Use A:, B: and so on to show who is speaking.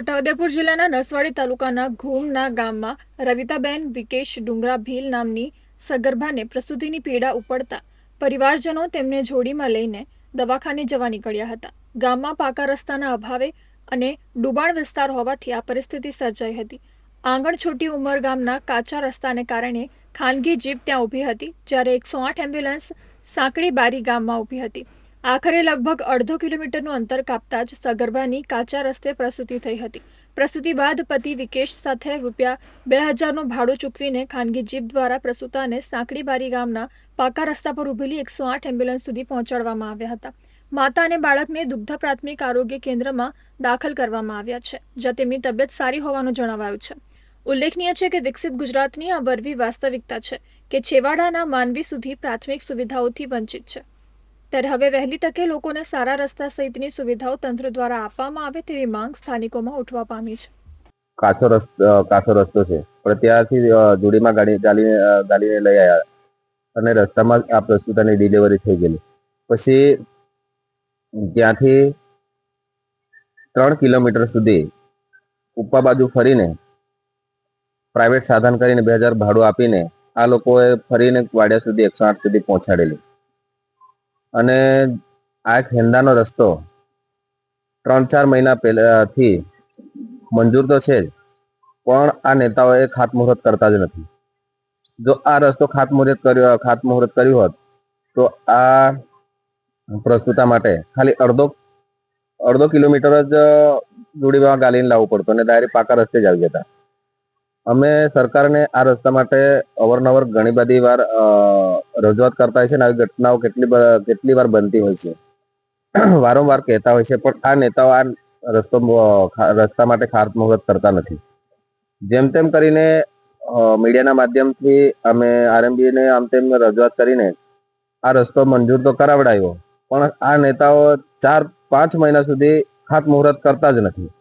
A: છોટાઉદેપુર જિલ્લાના નસવાડી તાલુકાના ઘૂમના ગામમાં રવિતાબેન વિકેશ ડુંગરા ભીલ નામની સગર્ભાને પ્રસૂતિની પીડા ઉપડતા પરિવારજનો તેમને જોડીમાં લઈને દવાખાને જવા નીકળ્યા હતા. ગામમાં પાકા રસ્તાના અભાવે અને ડુબાણ વિસ્તાર હોવાથી આ પરિસ્થિતિ સર્જાઈ હતી. આંગણ છોટી ઉંમર ગામના કાચા રસ્તાને કારણે ખાનગી જીપ ત્યાં ઊભી હતી, જ્યારે 108 એમ્બ્યુલન્સ સાંકડી બારી ગામમાં ઊભી હતી. આખરે લગભગ અડધો કિલોમીટરનું અંતર કાપતા જ સગર્ભાની કાચા રસ્તે પ્રસૂતિ થઈ હતી. પ્રસૂતિ બાદ પતિ વિકેશ સાથે ₹2000નું ભાડું ચૂકવીને ખાનગી જીપ દ્વારા પ્રસૂતાને સાંકડીબારી ગામના પાકા રસ્તા પર ઊભેલી 108 એમ્બ્યુલન્સ સુધી પહોંચાડવામાં આવ્યા હતા. માતા અને બાળકને દુગ્ધા પ્રાથમિક આરોગ્ય કેન્દ્રમાં દાખલ કરવામાં આવ્યા છે, જ્યાં તેમની તબિયત સારી હોવાનું જણાવાયું છે. ઉલ્લેખનીય છે કે વિકસિત ગુજરાતની આ વરવી વાસ્તવિકતા છે કે છેવાડાના માનવી સુધી પ્રાથમિક સુવિધાઓથી વંચિત છે. ત્યારે હવે વહેલી તકે લોકોને સારા રસ્તા સહિતની સુવિધાઓ તંત્ર દ્વારા આપવામાં આવે તેવી માંગ સ્થાનિકોમાં ઉઠવા પામી છે.
B: કાચો રસ્તો છે, પણ ત્યાંથી જોડીમાં ગાડીને લઈ આવ્યા અને રસ્તામાં આ પ્રસૂતાની ડિલિવરી થઈ ગયેલી. પછી ત્યાંથી 3 કિલોમીટર સુધી ઉપા બાજુ ફરીને પ્રાઇવેટ સાધન કરીને 2000 ભાડું આપીને આ લોકોએ ફરીને વાડિયા સુધી 108 સુધી પહોંચાડેલી. અને આ ખેંદાનો રસ્તો 3-4 મહિના પહેલાથી મંજૂર તો છે જ, પણ આ નેતાઓએ ખાતમુહૂર્ત કરતા જ નથી. જો આ રસ્તો ખાતમુહૂર્ત કર્યું હોત તો આ પ્રસ્તુતા માટે ખાલી અડધો કિલોમીટર જ જોડીમાં ગાલીને લાવવું પડતું અને ડાયરેક્ટ પાકા રસ્તે જ આવી જતા. અમે સરકારને આ રસ્તા માટે અવારનવાર ઘણી બધી વાર રજૂઆત કરતા હોય છે અને આવી ઘટનાઓ કેટલી વાર બનતી હોય છે, વારંવાર કહેતા હોય છે, પણ આ નેતાઓ આ રસ્તા માટે ખાતમુહૂર્ત કરતા નથી. જેમ તેમ કરીને મીડિયાના માધ્યમથી અમે આરએમબીને આમ તેમ રજૂઆત કરીને આ રસ્તો મંજૂર તો કરાવડાવ્યો, પણ આ નેતાઓ 4-5 મહિના સુધી ખાતમુહૂર્ત કરતા જ નથી.